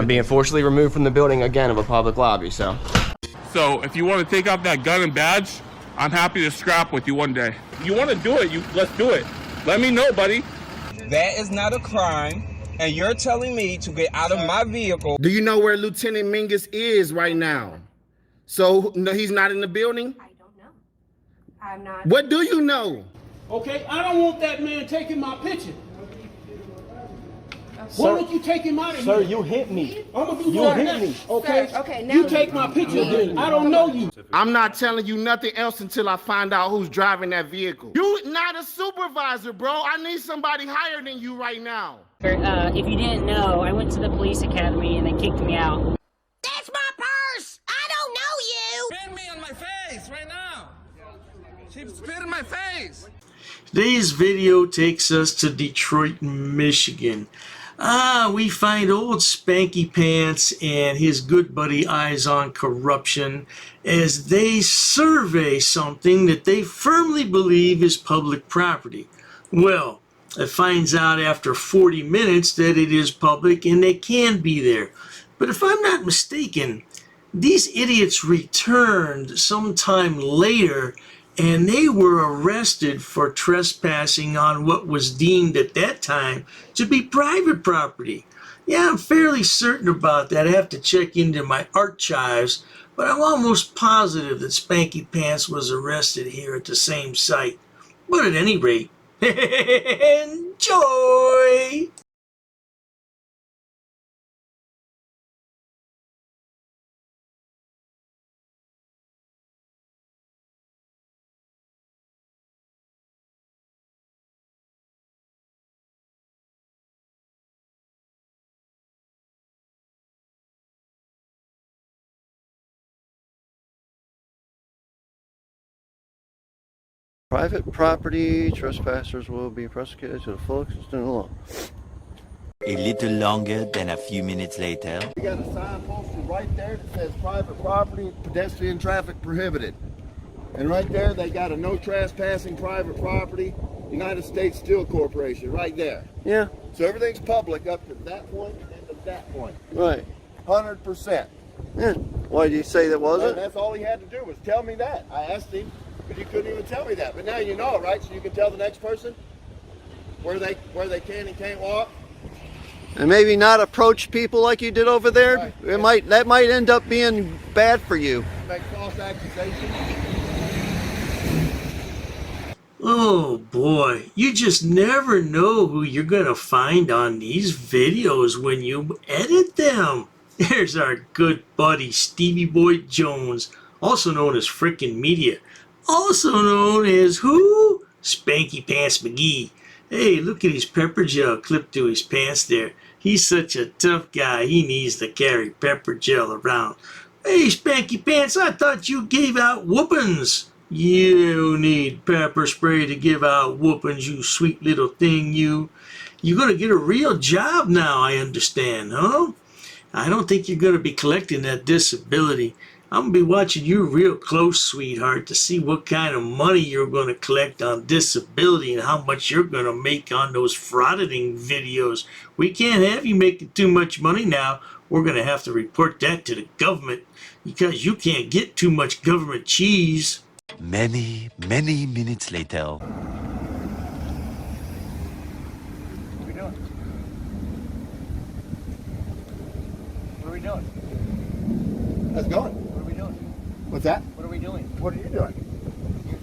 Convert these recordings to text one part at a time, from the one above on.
I'm being forcibly removed from the building again of a public lobby, so. So if you want to take off that gun and badge, I'm happy to scrap with you one day. You want to do it, let's do it. Let me know, buddy. That is not a crime, and you're telling me to get out of my vehicle. Do you know where Lieutenant Mingus is right now? So no, he's not in the building? I don't know. I'm not. What do you know? Okay, I don't want that man taking my picture. Why don't you take him out of here? Sir, you hit me. I'm gonna do You that hit next. me. Okay? Sir, okay, now you take my picture then. I don't know you. I'm not telling you nothing else until I find out who's driving that vehicle. You not a supervisor, bro. I need somebody higher than you right now. If you didn't know, I went to the police academy and they kicked me out. That's my purse! I don't know you! Spit me on my face right now! She spit in my face! Today's video takes us to Detroit, Michigan. We find old Spanky Pants and his good buddy Eyes on Corruption as they survey something that they firmly believe is public property. Well, it finds out after 40 minutes that it is public and they can be there. But if I'm not mistaken, these idiots returned sometime later and they were arrested for trespassing on what was deemed at that time to be private property. Yeah, I'm fairly certain about that. I have to check into my archives, but I'm almost positive that Spanky Pants was arrested here at the same site. But at any rate, enjoy! Private property, trespassers will be prosecuted to the full extent of the law. A little longer than a few minutes later. We got a sign posted right there that says private property, pedestrian traffic prohibited. And right there they got a no trespassing private property, United States Steel Corporation, right there. Yeah. So everything's public up to that point and to that point. Right. 100%. Yeah. Why did you say that wasn't? And that's all he had to do was tell me that. I asked him, but he couldn't even tell me that. But now you know, right? So you can tell the next person where they can and can't walk. And maybe not approach people like you did over there. Right. That might end up being bad for you. Make false accusations. Oh boy, you just never know who you're gonna find on these videos when you edit them. There's our good buddy Stevie Boy Jones, also known as Fricn Media, also known as who? Spanky Pants McGee. Hey, look at his pepper gel clipped to his pants there. He's such a tough guy, he needs to carry pepper gel around. Hey, Spanky Pants, I thought you gave out whoopings. You need pepper spray to give out whoopings, you sweet little thing, you. You're gonna get a real job now, I understand, huh? I don't think you're gonna be collecting that disability. I'm gonna be watching you real close, sweetheart, to see what kind of money you're gonna collect on disability and how much you're gonna make on those frauditing videos. We can't have you making too much money now. We're gonna have to report that to the government because you can't get too much government cheese. Many, many minutes later. What are we doing? What are we doing? Let's go. What are we doing? What's that? What are we doing? What are you doing?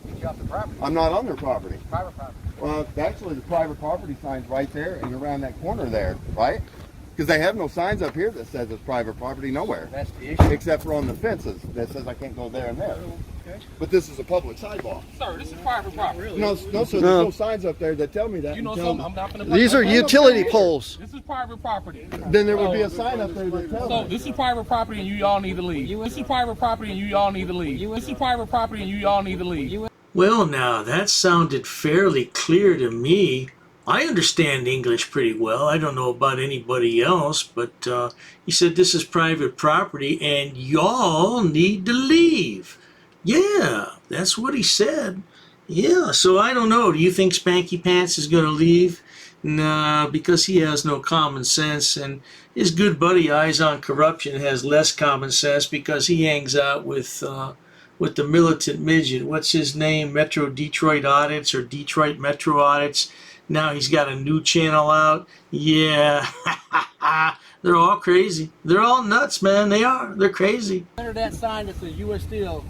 Get you off the property. I'm not on their property. Private property. Well, actually, the private property sign's right there and around that corner there, right? Because they have no signs up here that says it's private property nowhere. That's the issue. Except for on the fences that says I can't go there and there. Okay. But this is a public sidewalk. Sir, this is private property. No, sir, there's no signs up there that tell me that. You know until- something, I'm not gonna. These are utility poles. This is private property. Then there would be a sign up there that tells So me. this is private property and you all need to leave. This is private property and you all need to leave. This is private property and you all need to leave. Well, now, that sounded fairly clear to me. I understand English pretty well. I don't know about anybody else, but he said this is private property and y'all need to leave. Yeah, that's what he said. Yeah, so I don't know. Do you think Spanky Pants is going to leave? Nah, because he has no common sense, and his good buddy Eyes on Corruption has less common sense because he hangs out with the militant midget. What's his name? Metro Detroit Audits or Detroit Metro Audits. Now he's got a new channel out. Yeah, they're all crazy. They're all nuts, man. They are. They're crazy. Under that sign that says U.S. Steel.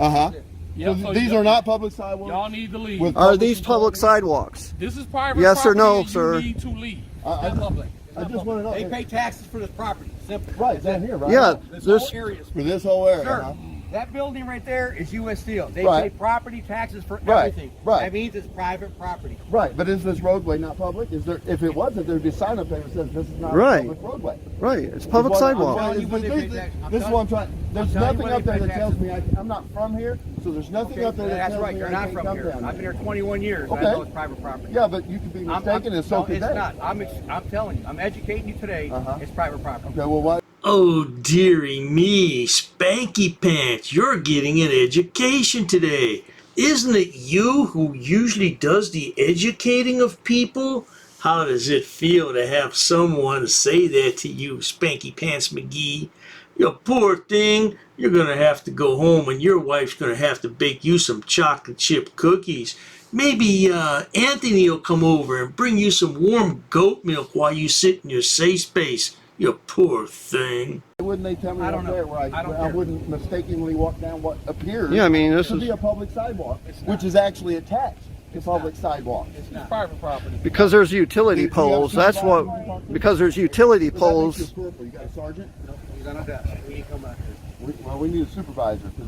Yep, So so these are not public sidewalks? Y'all need to leave. With Are these public sidewalks? This is private Yes or property no, and sir? You need to leave. It's public. I just want to know. They pay taxes for this property. Simple. Right, down here, right? Yeah, This there's whole area is For this whole area, Sir, huh? that building right there is U.S. Steel. They Right. pay property taxes for Right, everything. right. That means it's private property. Right, but is this roadway not public? Is there? If it wasn't, there'd be a sign up there that says this is not Right. a public roadway. right. It's public Is what I'm sidewalk. trying- telling you when they pay This taxes. is what I'm trying. There's I'm telling you nothing when up they there pay that tells taxes. me I'm not from here, so there's nothing Okay, up there that that's tells right. me You're I not can't from come here. down I've been there. here 21 years. And Okay. I know it's private property. Yeah, but you could be mistaken, and so no, could it's they. not. I'm telling you. I'm educating you today. It's private property. Okay, well, what? Oh, dearie me, Spanky Pants, you're getting an education today. Isn't it you who usually does the educating of people? How does it feel to have someone say that to you, Spanky Pants McGee? You poor thing, you're gonna have to go home and your wife's gonna have to bake you some chocolate chip cookies. Maybe Anthony will come over and bring you some warm goat milk while you sit in your safe space. You poor thing. Wouldn't they tell me I up don't know. there where I don't I care. wouldn't mistakenly walk down what appears Yeah, I mean, this to be is a public sidewalk, which is actually attached to public sidewalk. It's private property. because there's utility Do you have poles. That's what. supervisors? Because there's utility But that makes you poles. a corporal. You got a sergeant? No, he's on a desk. We ain't come back here. Well, we need a supervisor because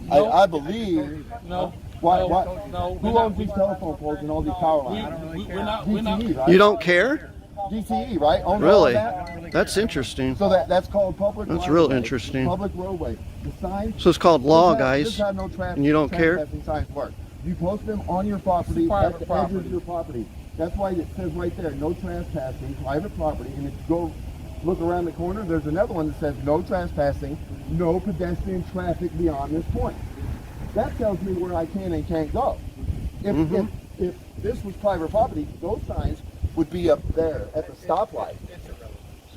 No. I believe. No. Why? no, Why? No. Who owns these telephone poles and all these power We, lines? we're not. We're not. DTE, right? You don't care? DTE, right? Owns all Really? that? That's interesting. So that's called public. That's right real of way, interesting. Public roadway. The sign. So it's called law, This guys. have no And you don't care? trespassing signs work. You post them on your property It's private at the edge property. of your property. That's why it says right there, no trespassing, private property. And if you go look around the corner, there's another one that says no trespassing, no pedestrian traffic beyond this point. That tells me where I can and can't go. If this was private property, those signs would be up there at the stoplight.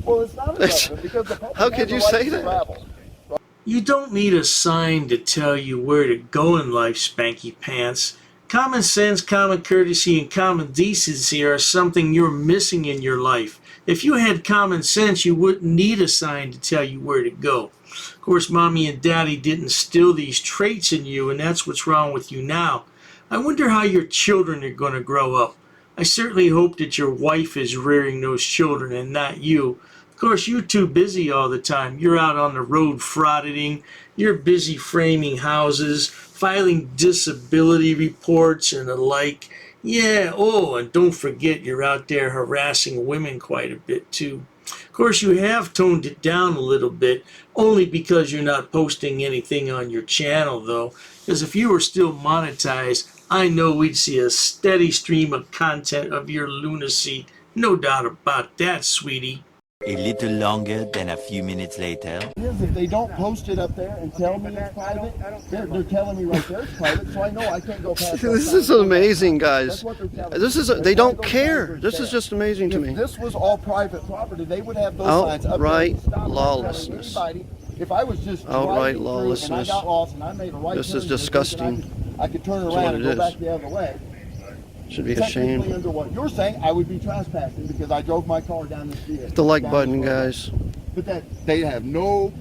Well, it's not irrelevant because the public How has could the you right say to that? travel. You don't need a sign to tell you where to go in life, Spanky Pants. Common sense, common courtesy, and common decency are something you're missing in your life. If you had common sense, you wouldn't need a sign to tell you where to go. Of course, Mommy and Daddy didn't instill these traits in you, and that's what's wrong with you now. I wonder how your children are going to grow up. I certainly hope that your wife is rearing those children and not you. Of course, you're too busy all the time. You're out on the road frauditing. You're busy framing houses, filing disability reports and the like. Yeah, oh, and don't forget you're out there harassing women quite a bit too. Of course, you have toned it down a little bit, only because you're not posting anything on your channel, though. Because if you were still monetized, I know we'd see a steady stream of content of your lunacy. No doubt about that, sweetie. A little longer than a few minutes later. If they don't post it up there and tell me it's private, they're telling me right there it's private, so I know I can't go past that This sign. is amazing, guys. That's what they're telling This me. is. That's They why don't those care. signs are This is there. just amazing to If me. this was all private property, they would have those signs up there. Outright to stop telling lawlessness. anybody. If I was just Outright driving through lawlessness. and I got lost and I made a right This turn is here, disgusting. I could turn That's around what and it go is. back the other way. Should be Technically, ashamed. under what you're saying, I would be trespassing because I drove my car down the street. Hit the like down button, this road. guys. But that they have no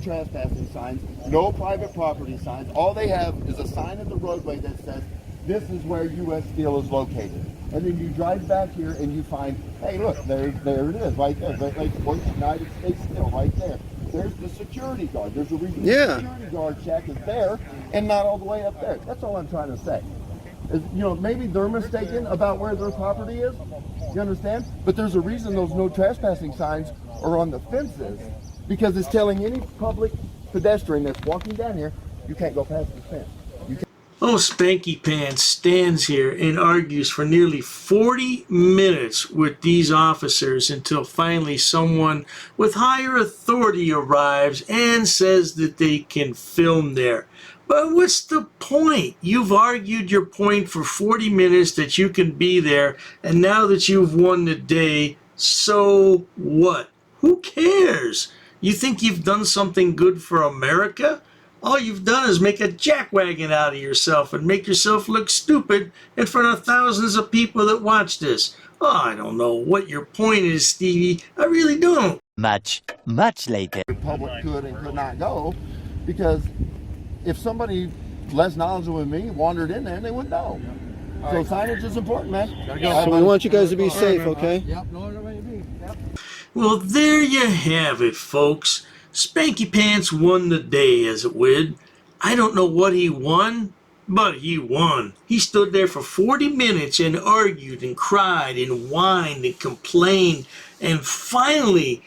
trespassing signs, no private property signs. All they have is a sign at the roadway that says, "This is where U.S. Steel is located." And then you drive back here and you find, hey, look, there it is, right there. Great Lakes Works United States Steel, right there. There's the security guard. There's a reason Yeah. the security guard shack is there and not all the way up there. That's all I'm trying to say. Maybe they're mistaken about where their property is. You understand? But there's a reason those no trespassing signs are on the fences, because it's telling any public pedestrian that's walking down here, you can't go past the fence. Oh, Spanky Pants stands here and argues for nearly 40 minutes with these officers until finally someone with higher authority arrives and says that they can film there. But what's the point? You've argued your point for 40 minutes that you can be there, and now that you've won the day, so what? Who cares? You think you've done something good for America? All you've done is make a jackwagon out of yourself and make yourself look stupid in front of thousands of people that watch this. Oh, I don't know what your point is, Stevie. I really don't. Much later. The public could and could not go, because if somebody less knowledgeable than me wandered in there, they would know. So signage is important, man. So we want you guys to be safe, okay? Yep, no other way to be. Yep. Well, there you have it, folks. Spanky Pants won the day, as it would. I don't know what he won, but he won. He stood there for 40 minutes and argued and cried and whined and complained. And finally,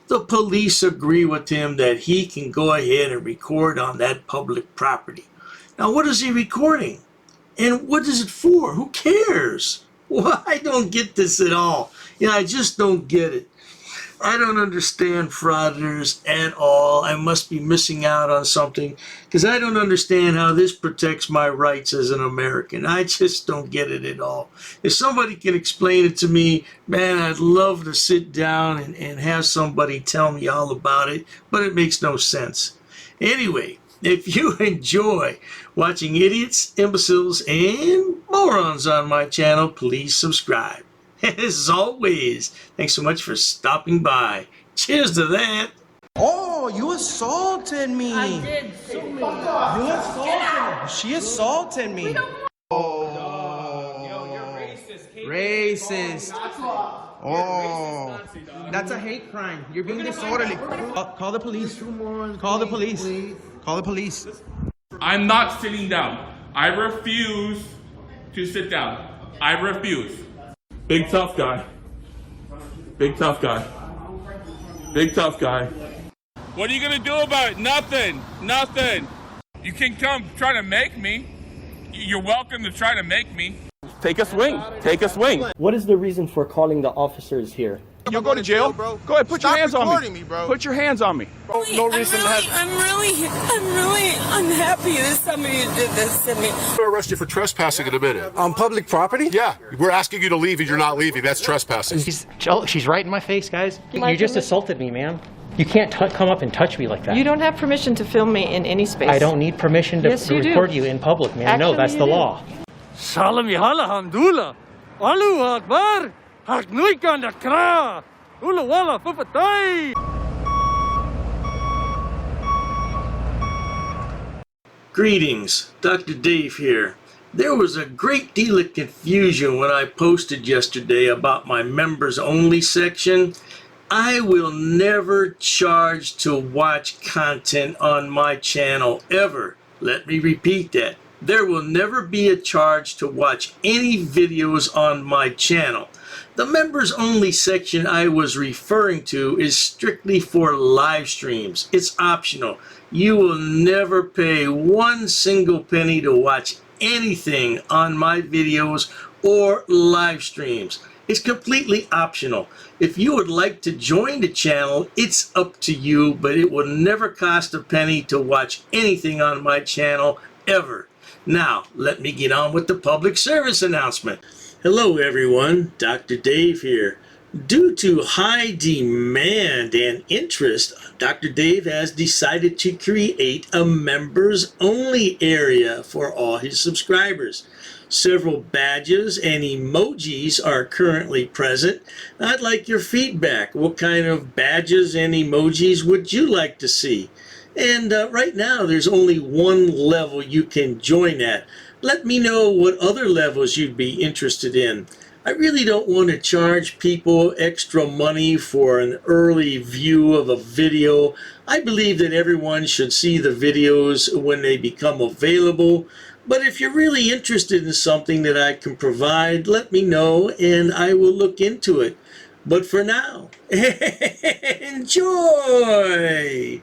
the police agree with him that he can go ahead and record on that public property. Now, what is he recording? And what is it for? Who cares? Well, I don't get this at all. I just don't get it. I don't understand frauditors at all. I must be missing out on something, because I don't understand how this protects my rights as an American. I just don't get it at all. If somebody can explain it to me, man, I'd love to sit down and have somebody tell me all about it, but it makes no sense. Anyway, if you enjoy watching idiots, imbeciles, and morons on my channel, please subscribe. As always, thanks so much for stopping by. Cheers to that. Oh, you assaulted me. I did. So many. You assaulted me. She assaulted me. Yo, you're racist. Racist. Oh, that's a hate crime. You're being disorderly. Call the police. Call the police. Call the police. I'm not sitting down. I refuse to sit down. I refuse. Big tough guy. Big tough guy. Big tough guy. What are you gonna do about it? Nothing. Nothing. You can come try to make me. You're welcome to try to make me. Take a swing. Take a swing. What is the reason for calling the officers here? You'll go to jail, bro. Go ahead, put your hands on me. Bro. Put your hands on me. No reason to have. I'm really unhappy that somebody did this to me. I'm gonna arrest you for trespassing in a minute. On public property? Yeah, we're asking you to leave and you're not leaving. That's trespassing. She's right in my face, guys. You just assaulted me, ma'am. You can't come up and touch me like that. You don't have permission to film me in any space. I don't need permission to Yes, you do. record you in public, ma'am. No, that's the law. Salam yahala hamdullah. Allahu Akbar. Haknuikan da kra. Ula wala fufatay. Greetings, Dr. Dave here. There was a great deal of confusion when I posted yesterday about my members only section. I will never charge to watch content on my channel ever. Let me repeat that. There will never be a charge to watch any videos on my channel. The members only section I was referring to is strictly for live streams. It's optional. You will never pay one single penny to watch anything on my videos or live streams. It's completely optional. If you would like to join the channel, it's up to you, but it will never cost a penny to watch anything on my channel ever. Now, let me get on with the public service announcement. Hello everyone, Dr. Dave here. Due to high demand and interest, Dr. Dave has decided to create a members only area for all his subscribers. Several badges and emojis are currently present. I'd like your feedback. What kind of badges and emojis would you like to see? And right now there's only one level you can join at. Let me know what other levels you'd be interested in. I really don't want to charge people extra money for an early view of a video. I believe that everyone should see the videos when they become available. But if you're really interested in something that I can provide, let me know and I will look into it. But for now, enjoy!